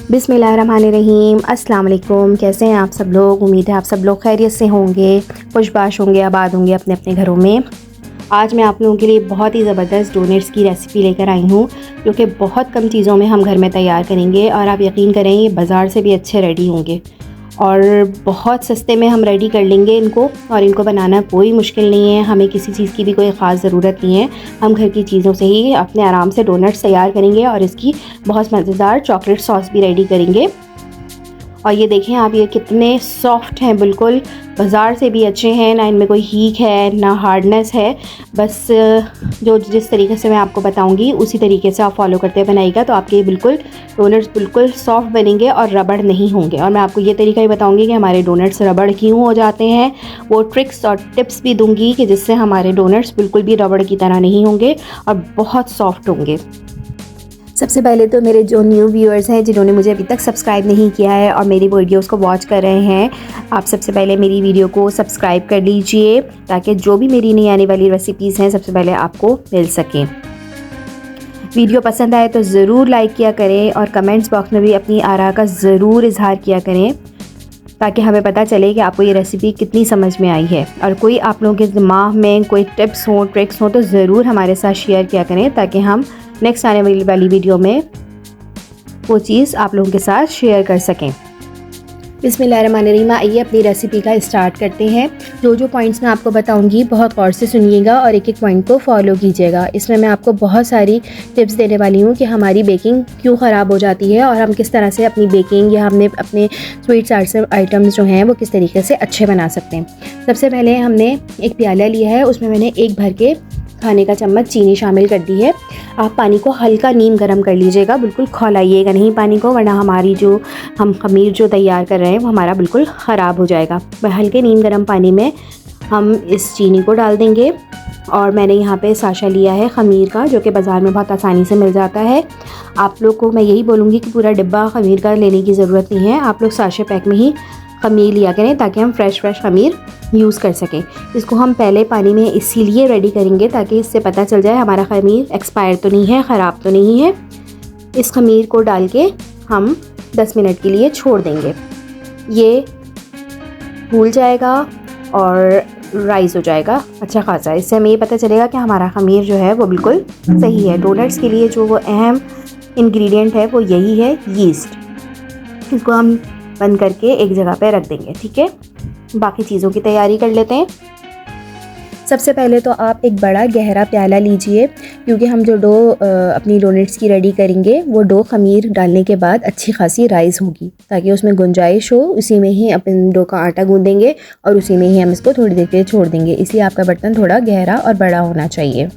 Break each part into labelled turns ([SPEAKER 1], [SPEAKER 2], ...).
[SPEAKER 1] बिस्मिल्लाहिर्रहमानिर्रहीम। अस्सलाम वालेकुम। कैसे हैं आप सब लोग? उम्मीद है आप सब लोग खैरियत से होंगे, खुशबाश होंगे, आबाद होंगे अपने अपने घरों में। आज मैं आप लोगों के लिए बहुत ही ज़बरदस्त डोनट्स की रेसिपी लेकर आई हूँ, जो कि बहुत कम चीज़ों में हम घर में तैयार करेंगे और आप यकीन करें ये बाज़ार से भी अच्छे रेडी होंगे और बहुत सस्ते में हम रेडी कर लेंगे इनको। और इनको बनाना कोई मुश्किल नहीं है, हमें किसी चीज़ की भी कोई ख़ास ज़रूरत नहीं है। हम घर की चीज़ों से ही अपने आराम से डोनट्स तैयार करेंगे और इसकी बहुत मज़ेदार चॉकलेट सॉस भी रेडी करेंगे। और ये देखें आप, ये कितने सॉफ्ट हैं, बिल्कुल बाज़ार से भी अच्छे हैं। ना इनमें कोई हीक है ना हार्डनेस है। बस जो जिस तरीके से मैं आपको बताऊंगी उसी तरीके से आप फॉलो करते बनाइएगा तो आपके बिल्कुल डोनट्स बिल्कुल सॉफ्ट बनेंगे और रबड़ नहीं होंगे। और मैं आपको ये तरीका ही बताऊंगी कि हमारे डोनट्स रबड़ क्यों हो जाते हैं, वो ट्रिक्स और टिप्स भी दूंगी कि जिससे हमारे डोनट्स बिल्कुल भी रबड़ की तरह नहीं होंगे और बहुत सॉफ्ट होंगे। सबसे पहले तो मेरे जो न्यू व्यूअर्स हैं जिन्होंने मुझे अभी तक सब्सक्राइब नहीं किया है और मेरी वीडियोस को वॉच कर रहे हैं, आप सबसे पहले मेरी वीडियो को सब्सक्राइब कर लीजिए ताकि जो भी मेरी नई आने वाली रेसिपीज़ हैं सबसे पहले आपको मिल सकें। वीडियो पसंद आए तो ज़रूर लाइक किया करें और कमेंट्स बॉक्स में भी अपनी आरा का ज़रूर इजहार किया करें ताकि हमें पता चले कि आपको ये रेसिपी कितनी समझ में आई है। और कोई आप लोगों के दिमाग में कोई टिप्स हों, ट्रिक्स हों तो ज़रूर हमारे साथ शेयर किया करें ताकि हम नेक्स्ट आने वाली वीडियो में वो चीज़ आप लोगों के साथ शेयर कर सकें। बिस्मिल्लाहिर्रहमानिर्रहीम। आइए अपनी रेसिपी का स्टार्ट करते हैं। जो पॉइंट्स मैं आपको बताऊंगी बहुत गौर से सुनिएगा और एक एक पॉइंट को फॉलो कीजिएगा। इसमें मैं आपको बहुत सारी टिप्स देने वाली हूँ कि हमारी बेकिंग क्यों ख़राब हो जाती है और हम किस तरह से अपनी बेकिंग या हमने अपने स्वीट्स आइटम्स जो हैं वो किस तरीके से अच्छे बना सकते हैं। सबसे पहले हमने एक प्याला लिया है, उसमें मैंने एक भर के खाने का चम्मच चीनी शामिल कर दी है। आप पानी को हल्का नीम गर्म कर लीजिएगा, बिल्कुल खौलाइएगा नहीं पानी को, वरना हमारी जो हम खमीर जो तैयार कर रहे हैं वो हमारा बिल्कुल ख़राब हो जाएगा। हल्के नीम गर्म पानी में हम इस चीनी को डाल देंगे। और मैंने यहाँ पे साशा लिया है खमीर का, जो कि बाज़ार में बहुत आसानी से मिल जाता है। आप लोग को मैं यही बोलूँगी कि पूरा डिब्बा खमीर का लेने की ज़रूरत नहीं है, आप लोग साशे पैक में ही खमीर लिया करें ताकि हम फ्रेश खमीर यूज़ कर सकें। इसको हम पहले पानी में इसीलिए रेडी करेंगे ताकि इससे पता चल जाए हमारा खमीर एक्सपायर तो नहीं है, ख़राब तो नहीं है। इस खमीर को डाल के हम 10 मिनट के लिए छोड़ देंगे। ये फूल जाएगा और राइस हो जाएगा अच्छा खासा। इससे हमें ये पता चलेगा कि हमारा खमीर जो है वो बिल्कुल सही है। डोनट्स के लिए जो वो अहम इंग्रेडिएंट है वो यही है, यीस्ट। इसको हम बंद करके एक जगह पे रख देंगे, ठीक है। बाकी चीज़ों की तैयारी कर लेते हैं। सबसे पहले तो आप एक बड़ा गहरा प्याला लीजिए, क्योंकि हम जो डो अपनी डोनट्स की रेडी करेंगे वो डो खमीर डालने के बाद अच्छी खासी राइस होगी ताकि उसमें गुंजाइश हो। उसी में ही अपन डो का आटा गूंदेंगे और उसी में ही हम इसको थोड़ी देर के लिए छोड़ देंगे, इसलिए आपका बर्तन थोड़ा गहरा और बड़ा होना चाहिए।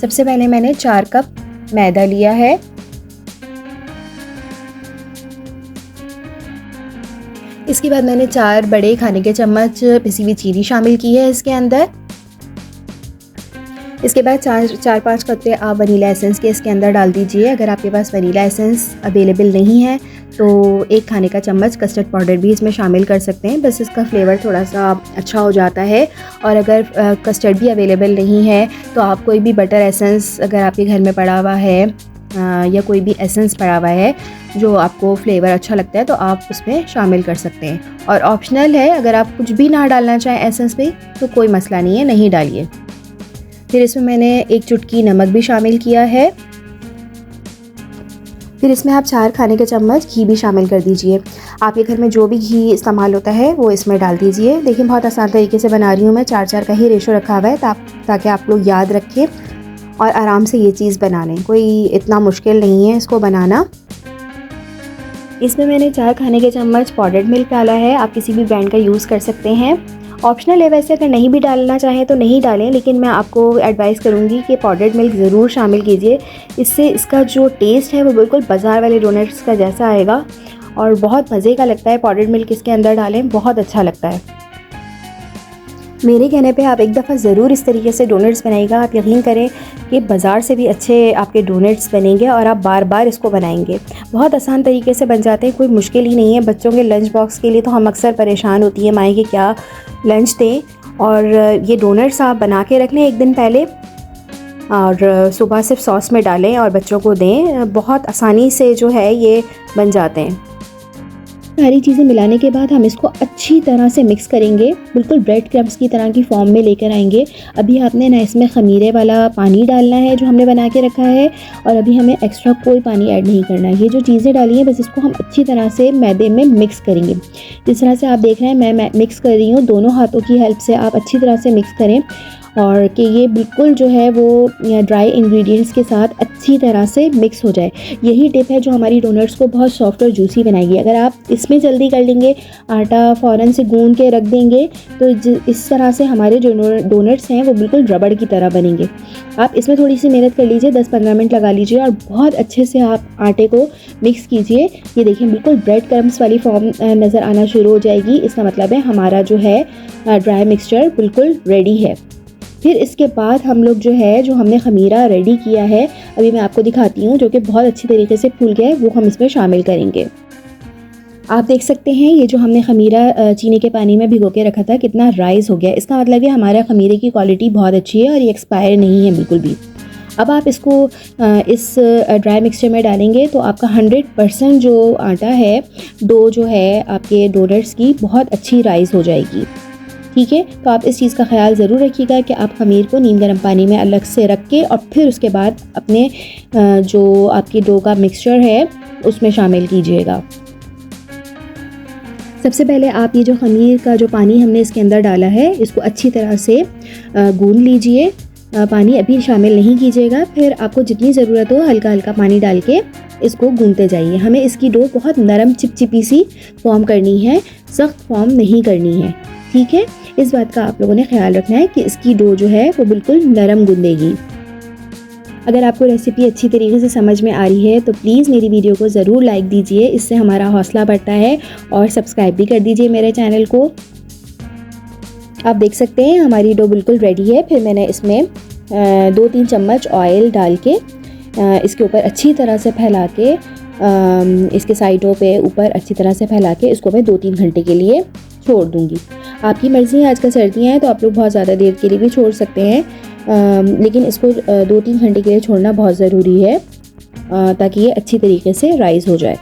[SPEAKER 1] सबसे पहले मैंने 4 कप मैदा लिया है। इसके बाद मैंने 4 बड़े खाने के चम्मच पिसी हुई चीनी शामिल की है इसके अंदर। इसके बाद 4-5 कतरे आप वनीला एसेंस के इसके अंदर डाल दीजिए। अगर आपके पास वनीला एसेंस अवेलेबल नहीं है तो 1 खाने का चम्मच कस्टर्ड पाउडर भी इसमें शामिल कर सकते हैं, बस इसका फ्लेवर थोड़ा सा अच्छा हो जाता है। और अगर कस्टर्ड भी अवेलेबल नहीं है तो आप कोई भी बटर एसेंस अगर आपके घर में पड़ा हुआ है या कोई भी एसेंस पड़ा हुआ है जो आपको फ्लेवर अच्छा लगता है तो आप उसमें शामिल कर सकते हैं। और ऑप्शनल है, अगर आप कुछ भी ना डालना चाहें एसेंस में तो कोई मसला नहीं है, नहीं डालिए। फिर इसमें मैंने 1 चुटकी नमक भी शामिल किया है। फिर इसमें आप 4 खाने के चम्मच घी भी शामिल कर दीजिए। आपके घर में जो भी घी इस्तेमाल होता है वो इसमें डाल दीजिए। देखिए बहुत आसान तरीके से बना रही हूँ मैं, 4-4 का ही रेशो रखा हुआ है ताकि आप लोग याद रखें और आराम से ये चीज़ बना लें। कोई इतना मुश्किल नहीं है इसको बनाना। इसमें मैंने 4 खाने के चम्मच पाउडर्ड मिल्क डाला है। आप किसी भी ब्रांड का यूज़ कर सकते हैं, ऑप्शनल है वैसे, अगर नहीं भी डालना चाहें तो नहीं डालें, लेकिन मैं आपको एडवाइस करूँगी कि पाउडर्ड मिल्क ज़रूर शामिल कीजिए। इससे इसका जो टेस्ट है वो बिल्कुल बाज़ार वाले डोनट्स का जैसा आएगा और बहुत मज़े का लगता है। पाउडर्ड मिल्क इसके अंदर डालें, बहुत अच्छा लगता है। मेरे कहने पे आप एक दफ़ा ज़रूर इस तरीके से डोनट्स बनाइएगा। आप यकीन करें कि बाज़ार से भी अच्छे आपके डोनट्स बनेंगे और आप बार बार इसको बनाएंगे। बहुत आसान तरीके से बन जाते हैं, कोई मुश्किल ही नहीं है। बच्चों के लंच बॉक्स के लिए तो हम अक्सर परेशान होती हैं माएँ कि क्या लंच दें, और ये डोनट्स आप बना के रख लें एक दिन पहले और सुबह सिर्फ सॉस में डालें और बच्चों को दें। बहुत आसानी से जो है ये बन जाते हैं। सारी चीज़ें मिलाने के बाद हम इसको अच्छी तरह से मिक्स करेंगे, बिल्कुल ब्रेड क्रम्स की तरह की फॉर्म में लेकर आएंगे। अभी आपने ना इसमें ख़मीरे वाला पानी डालना है जो हमने बना के रखा है, और अभी हमें एक्स्ट्रा कोई पानी ऐड नहीं करना है। ये जो चीज़ें डाली हैं बस इसको हम अच्छी तरह से मैदे में मिक्स करेंगे। जिस तरह से आप देख रहे हैं मैं मिक्स कर रही हूँ, दोनों हाथों की हेल्प से आप अच्छी तरह से मिक्स करें, और कि ये बिल्कुल जो है वो ड्राई इंग्रेडिएंट्स के साथ अच्छी तरह से मिक्स हो जाए। यही टिप है जो हमारी डोनट्स को बहुत सॉफ्ट और जूसी बनाएगी। अगर आप इसमें जल्दी कर लेंगे, आटा फ़ौरन से गूंद के रख देंगे, तो इस तरह से हमारे जो डोनट्स हैं वो बिल्कुल रबड़ की तरह बनेंगे। आप इसमें थोड़ी सी मेहनत कर लीजिए, 10-15 मिनट लगा लीजिए और बहुत अच्छे से आप आटे को मिक्स कीजिए। ये देखिए बिल्कुल ब्रेड क्रम्स वाली फॉर्म नज़र आना शुरू हो जाएगी। इसका मतलब है हमारा जो है ड्राई मिक्सचर बिल्कुल रेडी है। फिर इसके बाद हम लोग जो है जो हमने ख़मीरा रेडी किया है, अभी मैं आपको दिखाती हूँ, जो कि बहुत अच्छी तरीके से फूल गया है, वो हम इसमें शामिल करेंगे। आप देख सकते हैं ये जो हमने ख़मीरा चीनी के पानी में भिगो के रखा था कितना राइस हो गया। इसका मतलब है हमारा ख़मीरे की क्वालिटी बहुत अच्छी है और ये एक्सपायर नहीं है बिल्कुल भी। अब आप इसको इस ड्राई मिक्सचर में डालेंगे तो आपका 100% जो आटा है, डो जो है आपके डोनट्स की, बहुत अच्छी राइस हो जाएगी। ठीक है, तो आप इस चीज़ का ख्याल ज़रूर रखिएगा कि आप ख़मीर को नीम गर्म पानी में अलग से रख के और फिर उसके बाद अपने जो आपकी डो का मिक्सचर है उसमें शामिल कीजिएगा। सबसे पहले आप ये जो ख़मीर का जो पानी हमने इसके अंदर डाला है इसको अच्छी तरह से गूंद लीजिए। पानी अभी शामिल नहीं कीजिएगा, फिर आपको जितनी ज़रूरत हो हल्का हल्का पानी डाल के इसको गूंदते जाइए। हमें इसकी डो बहुत नरम चिपचिपी सी फॉर्म करनी है, सख्त फॉर्म नहीं करनी है। ठीक है, इस बात का आप लोगों ने ख्याल रखना है कि इसकी डो जो है वो बिल्कुल नरम गूंदेगी। अगर आपको रेसिपी अच्छी तरीके से समझ में आ रही है तो प्लीज़ मेरी वीडियो को ज़रूर लाइक दीजिए, इससे हमारा हौसला बढ़ता है, और सब्सक्राइब भी कर दीजिए मेरे चैनल को। आप देख सकते हैं हमारी डो बिल्कुल रेडी है। फिर मैंने इसमें 2-3 चम्मच ऑयल डाल के इसके ऊपर अच्छी तरह से फैला के, इसके साइडों पे ऊपर अच्छी तरह से फैला के इसको मैं 2-3 घंटे के लिए छोड़ दूँगी। आपकी मर्ज़ी है, आजकल सर्दियाँ हैं तो आप लोग बहुत ज़्यादा देर के लिए भी छोड़ सकते हैं, लेकिन इसको 2-3 घंटे के लिए छोड़ना बहुत ज़रूरी है ताकि ये अच्छी तरीके से राइस हो जाए।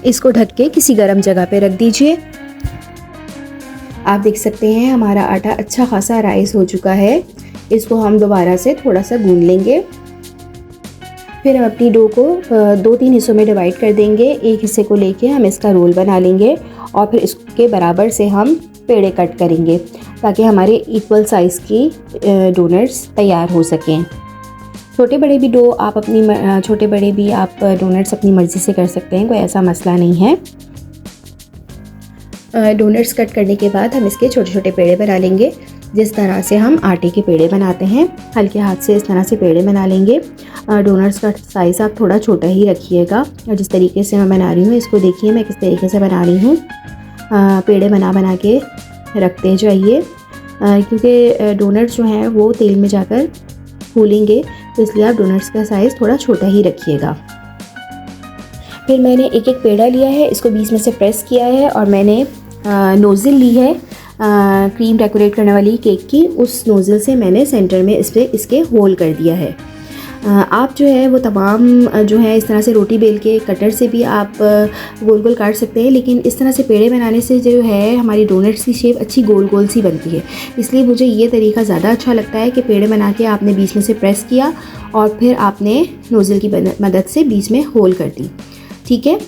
[SPEAKER 1] इसको ढक के किसी गर्म जगह पे रख दीजिए। आप देख सकते हैं हमारा आटा अच्छा खासा राइस हो चुका है। इसको हम दोबारा से थोड़ा सा गूंद लेंगे। फिर हम अपनी डो को 2-3 हिस्सों में डिवाइड कर देंगे। एक हिस्से को लेके हम इसका रोल बना लेंगे और फिर इसके बराबर से हम पेड़े कट करेंगे ताकि हमारे इक्वल साइज़ की डोनट्स तैयार हो सकें। छोटे बड़े भी आप डोनट्स अपनी मर्ज़ी से कर सकते हैं, कोई ऐसा मसला नहीं है। डोनट्स कट करने के बाद हम इसके छोटे छोटे पेड़े बना लेंगे, जिस तरह से हम आटे के पेड़े बनाते हैं। हल्के हाथ से इस तरह से पेड़े बना लेंगे। डोनट्स का साइज़ आप थोड़ा छोटा ही रखिएगा, और जिस तरीके से मैं बना रही हूँ इसको देखिए मैं किस तरीके से बना रही हूँ। पेड़े बना के रखते जाइए, क्योंकि डोनट्स जो हैं वो तेल में जाकर फूलेंगे, तो इसलिए आप डोनट्स का साइज़ थोड़ा छोटा ही रखिएगा। फिर मैंने एक एक पेड़ा लिया है, इसको बीच में से प्रेस किया है, और मैंने नोज़ल ली है क्रीम डेकोरेट करने वाली केक की। उस नोज़ल से मैंने सेंटर में इसके होल कर दिया है। आप जो है वो तमाम जो है इस तरह से रोटी बेल के कटर से भी आप गोल गोल काट सकते हैं, लेकिन इस तरह से पेड़े बनाने से जो है हमारी डोनट्स की शेप अच्छी गोल गोल सी बनती है। इसलिए मुझे ये तरीका ज़्यादा अच्छा लगता है कि पेड़े बना के आपने बीच में से प्रेस किया और फिर आपने नोज़ल की मदद से बीच में होल कर दी। ठीक है,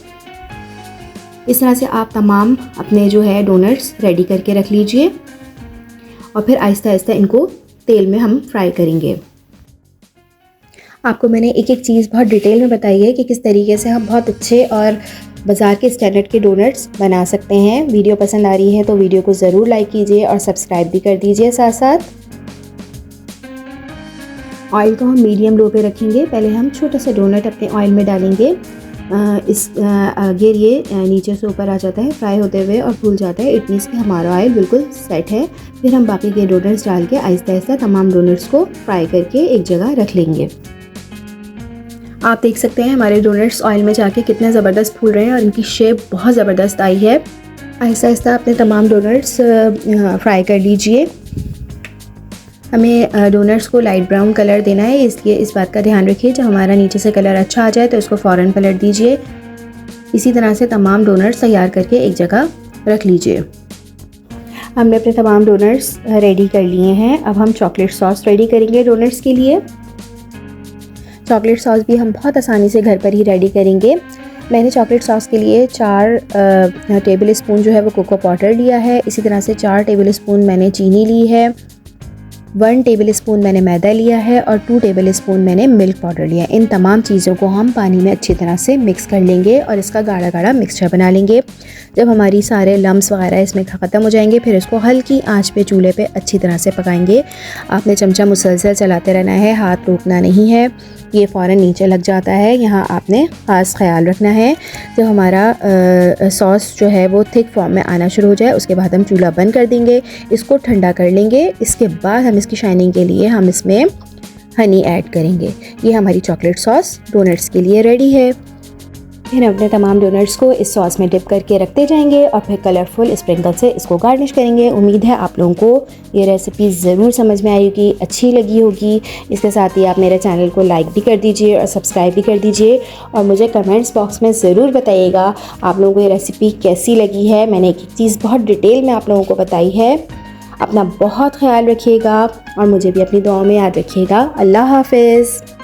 [SPEAKER 1] इस तरह से आप तमाम अपने जो है डोनट्स रेडी करके रख लीजिए, और फिर आहिस्ता आहिस्ता इनको तेल में हम फ्राई करेंगे। आपको मैंने एक एक चीज़ बहुत डिटेल में बताई है कि किस तरीके से हम बहुत अच्छे और बाज़ार के स्टैंडर्ड के डोनट्स बना सकते हैं। वीडियो पसंद आ रही है तो वीडियो को ज़रूर लाइक कीजिए और सब्सक्राइब भी कर दीजिए। साथ साथ ऑयल को हम मीडियम लो पे रखेंगे। पहले हम छोटा सा डोनट अपने ऑयल में डालेंगे। ये नीचे से ऊपर आ जाता है फ्राई होते हुए और फूल जाता है, इट मीन्स कि हमारा ऑयल बिल्कुल सेट है। फिर हम बाकी के डोनट्स डाल के आहिस्ता आहिस्ता तमाम डोनट्स को फ्राई करके एक जगह रख लेंगे। आप देख सकते हैं हमारे डोनट्स ऑयल में जाके कितने ज़बरदस्त फूल रहे हैं और इनकी शेप बहुत ज़बरदस्त आई है। आहिस्ता आहिस्ता अपने तमाम डोनट्स फ्राई कर लीजिए। हमें डोनट्स को लाइट ब्राउन कलर देना है, इसलिए इस बात का ध्यान रखिए। जब हमारा नीचे से कलर अच्छा आ जाए तो इसको फ़ौरन पलट दीजिए। इसी तरह से तमाम डोनट्स तैयार करके एक जगह रख लीजिए। हमने अपने तमाम डोनट्स रेडी कर लिए हैं। अब हम चॉकलेट सॉस रेडी करेंगे डोनट्स के लिए। चॉकलेट सॉस भी हम बहुत आसानी से घर पर ही रेडी करेंगे। मैंने चॉकलेट सॉस के लिए 4 टेबल स्पून जो है वो कोको पाउडर लिया है। इसी तरह से 4 टेबल स्पून मैंने चीनी ली है, 1 टेबल स्पून मैंने मैदा लिया है और 2 टेबल स्पून मैंने मिल्क पाउडर लिया है। इन तमाम चीज़ों को हम पानी में अच्छी तरह से मिक्स कर लेंगे और इसका गाढ़ा गाढ़ा मिक्सचर बना लेंगे। जब हमारी सारे लम्स वगैरह इसमें ख़त्म हो जाएंगे, फिर इसको हल्की आंच पे चूल्हे पे अच्छी तरह से पकाएंगे। आपने चमचा मुसलसल चलाते रहना है, हाथ रोकना नहीं है, ये फ़ौरन नीचे लग जाता है। यहाँ आपने ख़ास ख्याल रखना है। जब हमारा सॉस जो है वो थिक फॉर्म में आना शुरू हो जाए, उसके बाद हम चूल्हा बंद कर देंगे, इसको ठंडा कर लेंगे। इसके बाद हम इसकी शाइनिंग के लिए हम इसमें हनी ऐड करेंगे। ये हमारी चॉकलेट सॉस डोनट्स के लिए रेडी है। फिर अपने तमाम डोनट्स को इस सॉस में डिप करके रखते जाएंगे और फिर कलरफुल स्प्रिंकल से इसको गार्निश करेंगे। उम्मीद है आप लोगों को ये रेसिपी ज़रूर समझ में आई होगी, अच्छी लगी होगी। इसके साथ ही आप मेरे चैनल को लाइक भी कर दीजिए और सब्सक्राइब भी कर दीजिए और मुझे कमेंट्स बॉक्स में ज़रूर बताइएगा आप लोगों को ये रेसिपी कैसी लगी है। मैंने एक एक चीज़ बहुत डिटेल में आप लोगों को बताई है। अपना बहुत ख्याल रखिएगा और मुझे भी अपनी दुआओं में याद रखिएगा। अल्लाह हाफ़िज़।